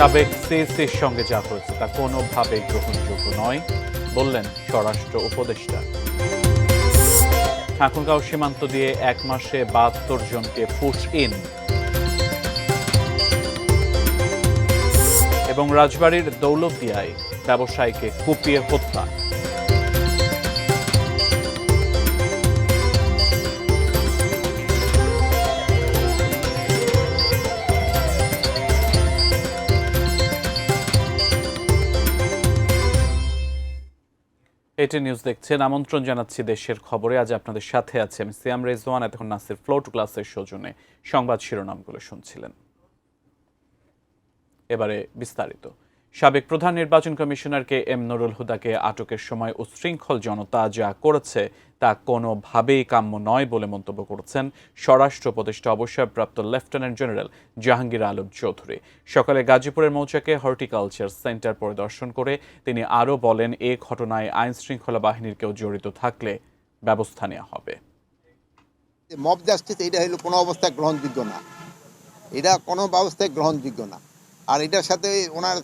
সাবেক সিএসির সঙ্গে যা হয়েছে তা কোনোভাবেই গ্রহণযোগ্য নয় বললেন স্বরাষ্ট্র উপদেষ্টা। ঠাকুরগাঁও সীমান্ত দিয়ে এক মাসে ৭২ জনকে পুশ ইন। এবং রাজবাড়ীর দৌলতদিয়ায় ব্যবসায়ীকে কুপিয়ে হত্যা। এটি নিউজ দেখছেন। আমন্ত্রণ জানাচ্ছি দেশের খবরে। আজ আপনাদের সাথে আছে আমি সিয়াম রেজওয়ান। এতক্ষণ নাসির ফ্লোট ক্লাসের সৌজন্যে সংবাদ শিরোনামগুলো শুনছিলেন। এবারে বিস্তারিত। সাবেক প্রধান নির্বাচন কমিশনার কে এম নুরুল হুদাকে আটকের সময় উচ্ছৃঙ্খল জনতা যা করেছে তা কোনোভাবেই কাম্য নয় বলে মন্তব্য করেছেন স্বরাষ্ট্র উপদেষ্টা অবসরপ্রাপ্ত লেফটেন্যান্ট জেনারেল জাহাঙ্গীর আলম চৌধুরী। সকালে গাজীপুরের মৌচাকে হর্টিকালচার সেন্টার পরিদর্শন করে তিনি আরও বলেন, এ ঘটনায় আইন শৃঙ্খলা বাহিনীর কেউ জড়িত থাকলে ব্যবস্থা নেওয়া হবে। মব জাস্টিস এটা হলো কোনো অবস্থায় গ্রহণযোগ্য না, এটা কোনো ব্যবস্থায় গ্রহণযোগ্য না। আর এটার সাথে ওনার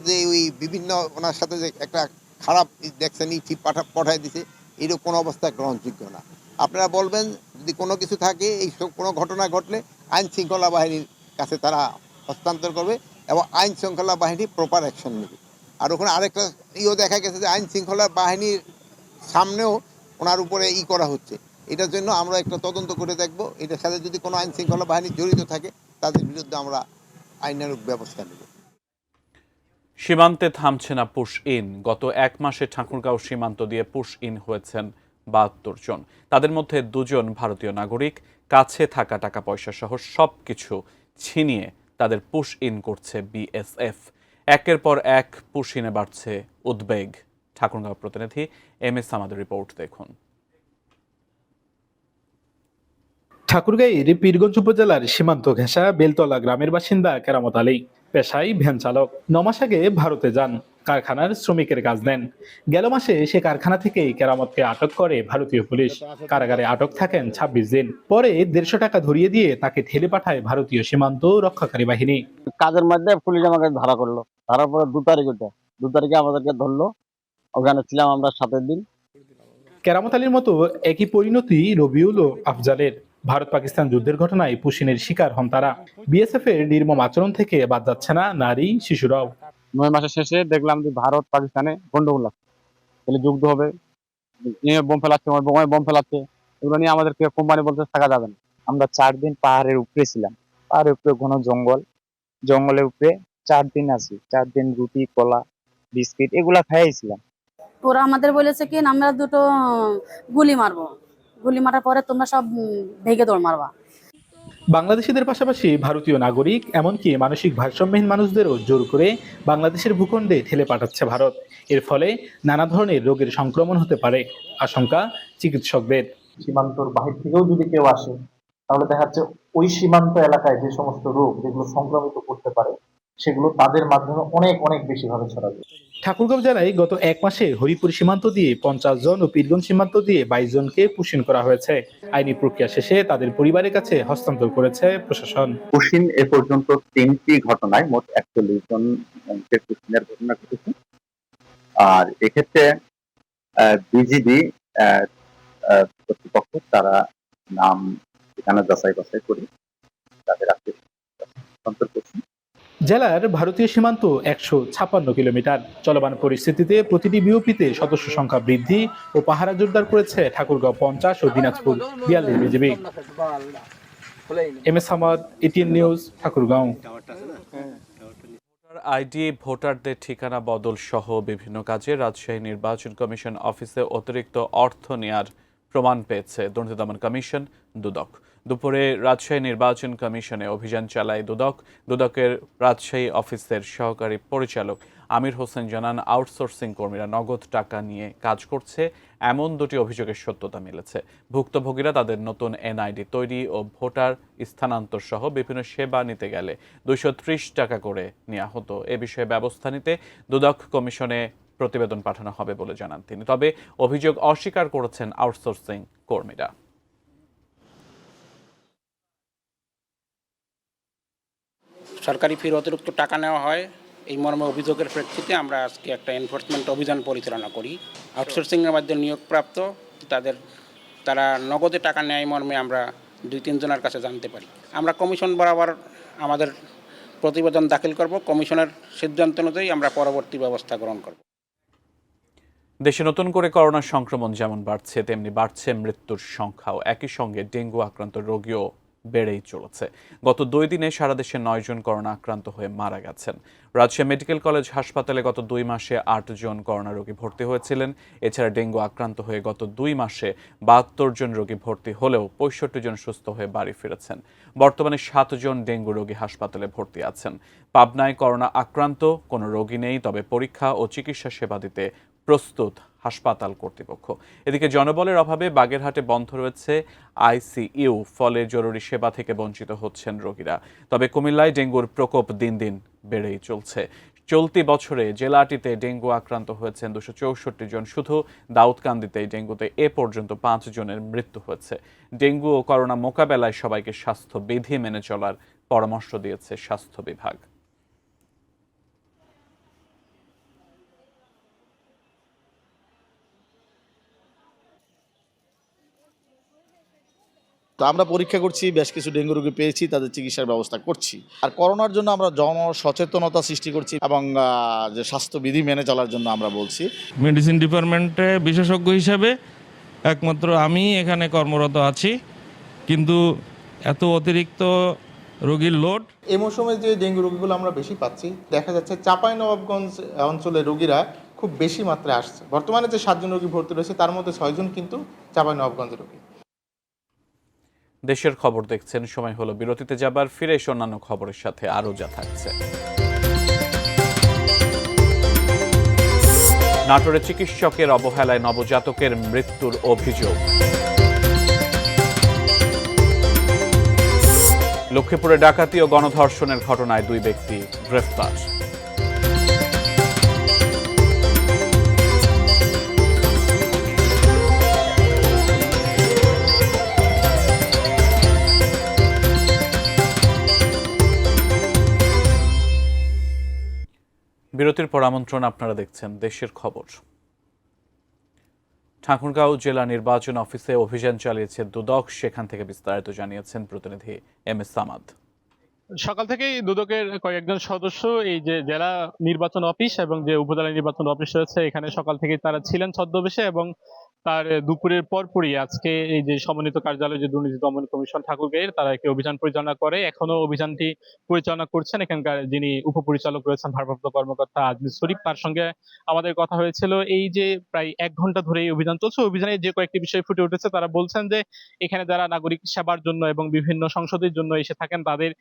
যে ওই বিভিন্ন ওনার সাথে যে একটা খারাপ দেখছেন চিঠি পাঠায় দিছে, এরও কোনো অবস্থায় গ্রহণযোগ্য না। আপনারা বলবেন যদি কোনো কিছু থাকে, এই সব কোনো ঘটনা ঘটলে আইন শৃঙ্খলা বাহিনীর কাছে তারা হস্তান্তর করবে এবং আইন শৃঙ্খলা বাহিনী প্রপার অ্যাকশন নেবে। আর ওখানে আরেকটা দেখা গেছে যে আইন শৃঙ্খলা বাহিনীর সামনেও ওনার উপরে করা হচ্ছে। এটার জন্য আমরা একটা তদন্ত করে দেখব, এটার সাথে যদি কোনো আইন শৃঙ্খলা বাহিনী জড়িত থাকে তাদের বিরুদ্ধে আমরা আইনানুগ ব্যবস্থা নেব। সীমান্তে থামছে না পুশ ইন। গত এক মাসে ঠাকুরগাঁও সীমান্ত দিয়ে পুশ ইন হয়েছেন ৭২ জন। তাদের মধ্যে ২ জন ভারতীয় নাগরিক। কাছে থাকা টাকা পয়সা সহ সবকিছু ছিনিয়ে তাদের পুশ ইন করছে বিএসএফ। একের পর এক পুশ ইনে বাড়ছে উদ্বেগ। ঠাকুরগাঁও প্রতিনিধি এম এস আমাদের রিপোর্ট দেখুন। ঠাকুরগাঁয়ের পীরগঞ্জ উপজেলার সীমান্ত ঘেঁষা বেলতলা গ্রামের বাসিন্দা কেরামত আলী পেশায় ভ্যান চালক। ৯ মাস আগে ভারতে যান, কারখানার শ্রমিকের কাজ নেন। গেল মাসে সে কারখানা থেকেই কেরামতকে আটক করে ভারতীয় পুলিশ। কারাগারে আটক থাকেন ২৬ দিন। পরে ১৫০ টাকা ধরিয়ে দিয়ে তাকে ঠেলে পাঠায় ভারতীয় সীমান্ত রক্ষাকারী বাহিনী। কাজের মধ্যে পুলিশ আমাকে ধরা করলো, ধরার পরে ২ তারিখে আমাদেরকে ধরলো। ওখানে ছিলাম আমরা ৭ দিন। কেরামত আলীর মতো একই পরিণতি রবিউল ও আফজালের। ভারত পাকিস্তান যুদ্ধের ঘটনায় পুশিনের শিকার হন তারা। বিএসএফ এর নির্মম আচরণ থেকে বাদ যাচ্ছে না নারী, শিশুরাও। ৯ মাসের শেষে দেখলাম যে ভারত পাকিস্তানে গন্ডগোল আছে, তাহলে যুদ্ধ হবে, বোম ফেলাচ্ছে, বোমায় বোম ফেলাচ্ছে। এগুলো নিয়ে আমাদেরকে কোম্পানি বলতে থাকা যাবে না। আমরা ৪ দিন পাহাড়ের উপরে ছিলাম, পাহাড়ের উপরে ঘন জঙ্গল, জঙ্গলের উপরে ৪ দিন আছি। ৪ দিন রুটি, কলা, বিস্কিট এগুলা খাইছিলাম। ওরা আমাদের বলেছে কি আমরা ২টো গুলি মারবো, গুলি মারার পরে তোমরা সব ভেগে দৌড় মারবা। বাংলাদেশিদের পাশাপাশি ভারতীয় নাগরিক এমনকি মানসিক ভারসাম্যহীন মানুষদেরও জোর করে বাংলাদেশের ভূখণ্ডে ঠেলে পাঠাচ্ছে ভারত। এর ফলে নানা ধরনের রোগের সংক্রমণ হতে পারে, আশঙ্কা চিকিৎসকদের। সীমান্তর বাহির থেকেও যদি কেউ আসে, তাহলে দেখা যাচ্ছে ওই সীমান্ত এলাকায় যে সমস্ত রোগ যেগুলো সংক্রমিত করতে পারে, সেগুলো তাদের মাধ্যমে অনেক অনেক বেশি ভাবে ছড়াবে। ঠাকুরগাঁও জেলায় গত এক মাসে হরিপুর সীমান্ত দিয়ে ৫০ জন ও পীরগঞ্জ সীমান্ত দিয়ে ২২ জনকে পুশিন করা হয়েছে। আইনি প্রক্রিয়া শেষে তাদের পরিবারের কাছে হস্তান্তর করেছে প্রশাসন। পুশিন এ পর্যন্ত ৩টি ঘটনায় মোট ৪১ জনকে পুশিনের ঘটনা ঘটেছে। আর এক্ষেত্রে বিজিবি কর্তৃপক্ষ তারা নাম ঠিকানা যাচাই বাছাই করে তাদের হস্তান্তর করছে। জেলার ভারতীয় সীমান্ত ১৫৬ কিলোমিটার। চলমান পরিস্থিতিতে প্রতিটি বিওপিতে সদস্য সংখ্যা বৃদ্ধি ও পাহারা জোরদার করেছে ঠাকুরগাঁও ৫০ ও Dinajpur ৪২ BGB. M S Hamad, ATN news, Thakurgaon. ID, ভোটারদের ঠিকানা বদল সহ বিভিন্ন কাজে রাজশাহী নির্বাচন কমিশন অফিসে অতিরিক্ত অর্থ নেয়ার প্রমাণ পেয়েছে দুর্নীতি দমন কমিশন দুদক। দুপুরে রাজশাহী নির্বাচন কমিশনে অভিযান চালায় দুদক। দুদকের রাজশাহী অফিসের সহকারী পরিচালক আমির হোসেন জানান, আউটসোর্সিং কর্মীরা নগদ টাকা নিয়ে কাজ করছে এমন ২টি অভিযোগের সত্যতা মিলেছে। ভুক্তভোগীরা তাদের নতুন এনআইডি তৈরি ও ভোটার স্থানান্তর সহ বিভিন্ন সেবা নিতে গেলে ২৩০ টাকা করে নেওয়া হতো। এ বিষয়ে ব্যবস্থা নিতে দুদক কমিশনে প্রতিবেদন পাঠানো হবে বলে জানান তিনি। তবে অভিযোগ অস্বীকার করেছেন আউটসোর্সিং কর্মীরা। সরকারি ফির অতিরিক্ত টাকা নেওয়া হয়, এই মর্মে অভিযোগের প্রেক্ষিতে আমরা আজকে একটা এনফোর্সমেন্ট অভিযান পরিচালনা করি। আউটসোর্সিংয়ের মাধ্যমে নিয়োগপ্রাপ্ত তারা নগদে টাকা নেয় মর্মে আমরা 2-3 জনের কাছে জানতে পারি। আমরা কমিশন বরাবর আমাদের প্রতিবেদন দাখিল করব। কমিশনের সিদ্ধান্ত অনুযায়ী আমরা পরবর্তী ব্যবস্থা গ্রহণ করব। দেশে নতুন করে করোনা সংক্রমণ যেমন বাড়ছে তেমনি বাড়ছে মৃত্যুর সংখ্যাও। একই সঙ্গে ডেঙ্গু আক্রান্ত রোগীও বেড়েই চলেছে। গত 2 দিনে সারা দেশে 9 জন করোনা আক্রান্ত হয়ে মারা গেছেন। রাজশাহী মেডিকেল কলেজ হাসপাতালে গত 2 মাসে 8 জন করোনা রোগী ভর্তি হয়েছিলেন। এছাড়া ডেঙ্গু আক্রান্ত হয়ে গত 2 মাসে 72 জন রোগী ভর্তি হলেও 65 জন সুস্থ হয়ে বাড়ি ফিরেছেন। বর্তমানে 7 জন ডেঙ্গু রোগী হাসপাতালে ভর্তি আছেন। পাবনায় করোনা আক্রান্ত কোনো রোগী নেই, তবে পরীক্ষা ও চিকিৎসা সেবা দিতে প্রস্তুত হাসপাতাল কর্তৃপক্ষ। এদিকে জনবলের অভাবে বাগেরহাটে বন্ধ রয়েছে আইসিইউ, ফলে জরুরি সেবা থেকে বঞ্চিত হচ্ছেন রোগীরা। তবে কুমিল্লায় ডেঙ্গুর প্রকোপ দিন দিন বেড়েই চলছে। চলতি বছরে জেলাটিতে ডেঙ্গু আক্রান্ত হয়েছেন 264 জন। শুধু দাউদকান্দিতে ডেঙ্গুতে এ পর্যন্ত 5 জনের মৃত্যু হয়েছে। ডেঙ্গু ও করোনা মোকাবেলায় সবাইকে স্বাস্থ্যবিধি মেনে চলার পরামর্শ দিয়েছে স্বাস্থ্য বিভাগ। তো আমরা পরীক্ষা করছি, বেশ কিছু ডেঙ্গু রোগী পেয়েছি, তাদের চিকিৎসার ব্যবস্থা করছি। আর করোনার জন্য আমরা জনসচেতনতা সৃষ্টি করছি এবং যে স্বাস্থ্যবিধি মেনে চলার জন্য আমরা বলছি। মেডিসিন ডিপার্টমেন্টে বিশেষজ্ঞ হিসাবে একমাত্র আমি এখানে কর্মরত আছি, কিন্তু এত অতিরিক্ত রোগীর লোড। এই মৌসুমে যে ডেঙ্গু রোগীগুলো আমরা বেশি পাচ্ছি, দেখা যাচ্ছে চাঁপাইনবাবগঞ্জ অঞ্চলের রোগীরা খুব বেশি মাত্রায় আসছে। বর্তমানে যে 7 জন রোগী ভর্তি রয়েছে তার মধ্যে 6 জন কিন্তু চাঁপাইনবাবগঞ্জের রোগী। দেশের খবর দেখছেন, সময় হলো বিরতিতে যাবার। ফিরে এসে অন্যান্য খবরের সাথে আরও যা থাকছে। নাটোরে চিকিৎসকের অবহেলায় নবজাতকের মৃত্যুর অভিযোগ। লক্ষ্মীপুরে ডাকাতি ও গণধর্ষণের ঘটনায় 2 ব্যক্তি গ্রেফতার। বিরতির পর আমন্ত্রণ, আপনারা দেখছেন দেশের খবর। ঠাকুরগাঁও জেলা নির্বাচন অফিসে অভিযান চালিয়েছে দুদক, সেখান থেকে বিস্তারিত জানিয়েছেন প্রতিনিধি MS সামাদ। সকাল থেকেই দুদকের কয়েকজন সদস্য এই যে জেলা নির্বাচন অফিস এবং যে উপজেলা নির্বাচন অফিস রয়েছে এখানে সকাল থেকেই তারা ছিলেন ছদ্মবেশে, এবং তার দুপুরের পরপরই আজকে এই যে সমন্বিত কার্যালয় যে দুর্নীতি দমন কমিশন ঠাকুরগাঁয়ের, তারা একটি অভিযান পরিচালনা করে। এখনো অভিযানটি পরিচালনা করছেন এখানকার যিনি উপপরিচালক রয়েছেন ভারপ্রাপ্ত কর্মকর্তা আজমির শরীফ, তার সঙ্গে আমাদের কথা হয়েছিল। এই যে প্রায় 1 ঘন্টা ধরে এই অভিযান চলছে, অভিযানে যে কয়েকটি বিষয় ফুটে উঠেছে, তারা বলছেন যে এখানে যারা নাগরিক সেবার জন্য এবং বিভিন্ন সংসদের জন্য এসে থাকেন তাদের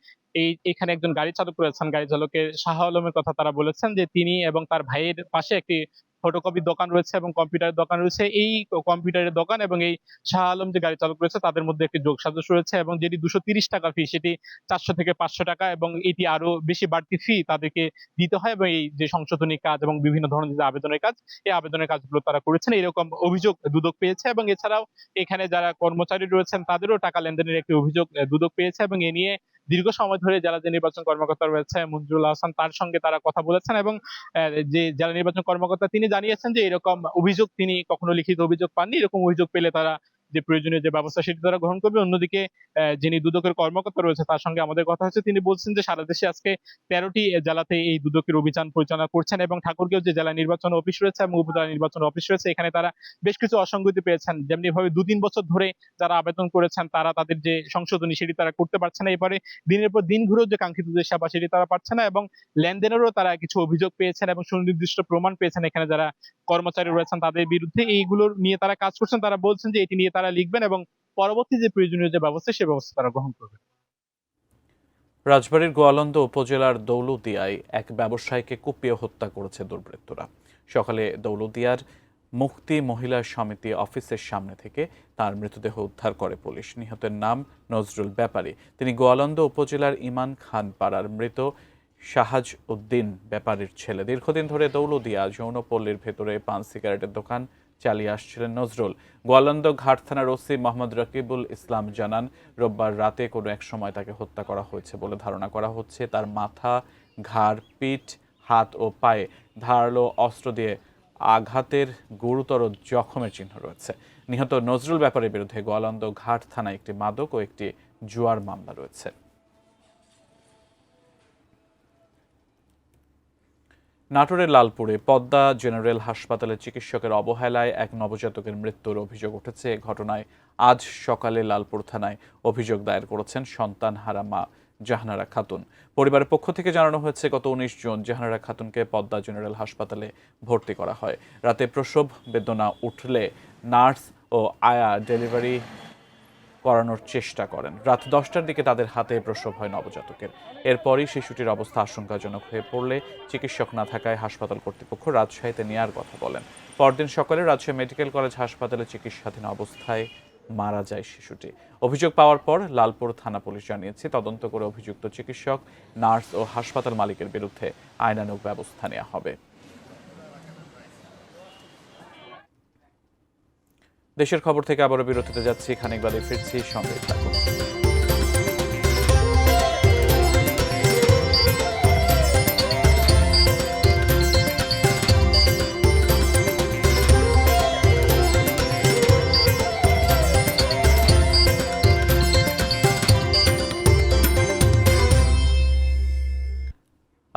এখানে একজন গাড়ি চালক রয়েছেন, গাড়ি চালকের শাহ আলমের কথা তারা বলেছেন যে তিনি এবং তার ভাইয়ের পাশে একটি ফটোকপির দোকান রয়েছে এবং কম্পিউটারের দোকান রয়েছে। এই কম্পিউটারের দোকান এবং এই শাহ আলম যে গাড়ি চালক রয়েছে তাদের মধ্যে একটি যোগসাজশ রয়েছে, এবং যেটি 230 টাকা ফি সেটি 400 থেকে 500 টাকা, এবং এটি আরো বেশি বাড়তি ফি তাদেরকে দিতে হয়। এবং এই যে সংশোধনী কাজ এবং বিভিন্ন ধরনের যে আবেদনের কাজ, এই আবেদনের কাজগুলো তারা করেছেন, এরকম অভিযোগ দুদক পেয়েছে। এবং এছাড়াও এখানে যারা কর্মচারী রয়েছেন তাদেরও টাকা লেনদেনের একটি অভিযোগ দুদক পেয়েছে, এবং এ নিয়ে দীর্ঘ সময় ধরে জেলা যে নির্বাচন কর্মকর্তা রয়েছে মঞ্জুরুল হাসান, তার সঙ্গে তারা কথা বলেছেন। এবং যে জেলা নির্বাচন কর্মকর্তা তিনি জানিয়েছেন যে এরকম অভিযোগ তিনি কখনো লিখিত অভিযোগ পাননি, এরকম অভিযোগ পেলে তারা যে প্রয়োজনীয় যে ব্যবস্থা সেটি তারা গ্রহণ করবে। অন্যদিকে যিনি দুদকের কর্মকর্তা রয়েছে তার সঙ্গে আমাদের কথা হচ্ছে, তিনি বলছেন যে সারা দেশে আজকে 13টি জেলাতে এই দুদকের অভিযান পরিচালনা করছেন, এবং ঠাকুরগাঁও যে জেলা নির্বাচন অফিস রয়েছে এবং উপজেলা নির্বাচন অফিস রয়েছে এখানে তারা বেশ কিছু অসঙ্গতি পেয়েছেন। যেমনি ভাবে 2-3 বছর ধরে যারা আবেদন করেছেন তারা তাদের যে সংশোধনী সেটি তারা করতে পারছে না, এবারে দিনের পর দিন ঘুরেও যে কাঙ্ক্ষিত যে সেবা সেটি তারা পাচ্ছে না, এবং লেনদেনেরও তারা কিছু অভিযোগ পেয়েছেন এবং সুনির্দিষ্ট প্রমাণ পেয়েছেন এখানে যারা কর্মচারী রয়েছেন তাদের বিরুদ্ধে। এইগুলোর নিয়ে তারা কাজ করছেন, তারা বলছেন যে এটি নিয়ে তারা লিখবেন এবং পরবর্তী যে প্রয়োজনীয় যে ব্যবস্থা সে ব্যবস্থা তারা গ্রহণ করবেন। রাজবাড়ীর গোয়ালন্দ উপজেলার দৌলতদিয়ায় এক ব্যবসায়ীকে কুপিয়ে হত্যা করেছে দুর্বৃত্তরা। সকালে দৌলতদিয়ার মুক্তি মহিলা সমিতি অফিসের সামনে থেকে তার মৃতদেহ উদ্ধার করে পুলিশ। নিহতের নাম নজরুল ব্যাপারী, তিনি গোয়ালন্দ উপজেলার ইমান খান পাড়ার মৃত শাহাজ উদ্দিন ব্যাপারীর ছেলে। দীর্ঘদিন ধরে দৌলতদিয়া যৌনপল্লীর ভেতরে পান সিগারেটের দোকান চালিয়ে আসছিলেন নজরুল। গোয়ালন্দ ঘাট থানার ওসি মোহাম্মদ রকিবুল ইসলাম জানান, রোববার রাতে কোনো এক সময় তাকে হত্যা করা হয়েছে বলে ধারণা করা হচ্ছে। তার মাথা, ঘাড়, পিঠ, হাত ও পায়ে ধারালো অস্ত্র দিয়ে আঘাতের গুরুতর জখমের চিহ্ন রয়েছে। নিহত নজরুল ব্যাপারীর বিরুদ্ধে গোয়ালন্দ ঘাট থানায় একটি মাদক ও একটি জুয়ার মামলা রয়েছে। নাটোরের লালপুরে পদ্মা জেনারেল হাসপাতালে চিকিৎসকের অবহেলায় এক নবজাতকের মৃত্যুর অভিযোগ উঠেছে। এ ঘটনায় আজ সকালে লালপুর থানায় অভিযোগ দায়ের করেছেন সন্তানহারা মা জাহানারা খাতুন। পরিবারের পক্ষ থেকে জানানো হয়েছে, গত 19 জুন জাহানারা খাতুনকে পদ্মা জেনারেল হাসপাতালে ভর্তি করা হয়। রাতে প্রসব বেদনা উঠলে নার্স ও আয়া ডেলিভারি করানোর চেষ্টা করেন। রাত 10টার দিকে তাদের হাতে প্রসব হয় নবজাতকের। এরপরই শিশুটির অবস্থা আশঙ্কাজনক হয়ে পড়লে চিকিৎসক না থাকায় হাসপাতাল কর্তৃপক্ষ রাজশাহীতে নেয়ার কথা বলেন। পরদিন সকালে রাজশাহী মেডিকেল কলেজ হাসপাতালে চিকিৎসাধীন অবস্থায় মারা যায় শিশুটি। অভিযোগ পাওয়ার পর লালপুর থানা পুলিশ জানিয়েছে, তদন্ত করে অভিযুক্ত চিকিৎসক, নার্স ও হাসপাতাল মালিকের বিরুদ্ধে আইনানুগ ব্যবস্থা নেওয়া হবে। দেশের খবর থেকে আবারও বিরতিতে যাচ্ছি, খানিক বাদে ফিরছি, সঙ্গে থাকুন।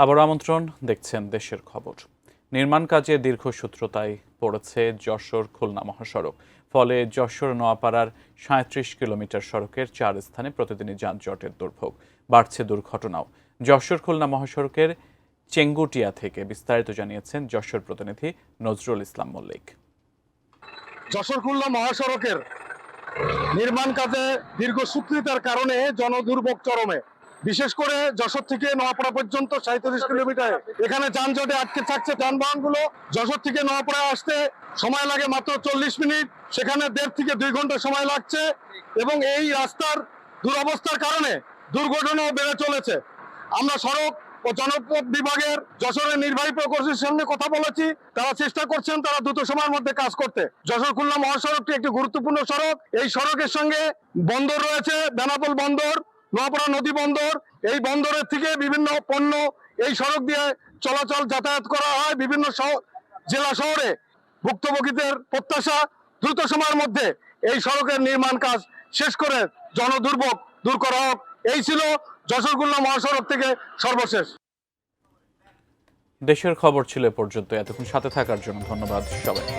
আবার আমন্ত্রণ, দেখছেন দেশের খবর। নির্মাণ কাজে দীর্ঘসূত্রতায় পড়েছে যশোর খুলনা মহাসড়ক। ফলে যশোর নোয়াপাড়ার 37 কিলোমিটার সড়কের 4 স্থানে প্রতিদিনই যানজটের দুর্ভোগ, বাড়ছে দুর্ঘটনাও। যশোর খুলনা মহাসড়কের চেঙ্গুটিয়া থেকে বিস্তারিত জানিয়েছেন যশোর প্রতিনিধি নজরুল ইসলাম মল্লিক। যশোর খুলনা মহাসড়কের নির্মাণ কাজে দীর্ঘসূত্রিতার কারণে জনদুর্ভোগ চরমে। বিশেষ করে যশোর থেকে নোয়াপাড়া পর্যন্ত 37 কিলোমিটার এখানে যানজটে আটকে থাকছে যানবাহনগুলো। যশোর থেকে নোয়াপাড়া আসতে সময় লাগে মাত্র 40 মিনিট, সেখানে 1.5 থেকে 2 ঘন্টা সময় লাগছে। এবং এই রাস্তার দুরবস্থার কারণে দুর্ঘটনাও বেড়ে চলেছে। আমরা সড়ক ও জনপথ বিভাগের যশোরের নির্বাহী প্রকৌশলীর সঙ্গে কথা বলেছি, তারা চেষ্টা করছেন তারা দ্রুত সময়ের মধ্যে কাজ করতে। যশোর খুলনা মহাসড়কটি একটি গুরুত্বপূর্ণ সড়ক। এই সড়কের সঙ্গে বন্দর রয়েছে, বেনাপোল বন্দর, নোয়াপাড়া নদী বন্দর। এই বন্দরের থেকে বিভিন্ন পণ্য এই সড়ক দিয়ে চলাচল যাতায়াত করা হয় বিভিন্ন জেলা শহরে। ভুক্তভোগীদের প্রত্যাশা দ্রুত সময়ের মধ্যে এই সড়কের নির্মাণ কাজ শেষ করে জনদুর্ভোগ দূর করা হোক। এই ছিল যশোর খুলনা মহাসড়ক থেকে সর্বশেষ। দেশের খবর ছিল এ পর্যন্ত। এতক্ষণ সাথে থাকার জন্য ধন্যবাদ সবাইকে।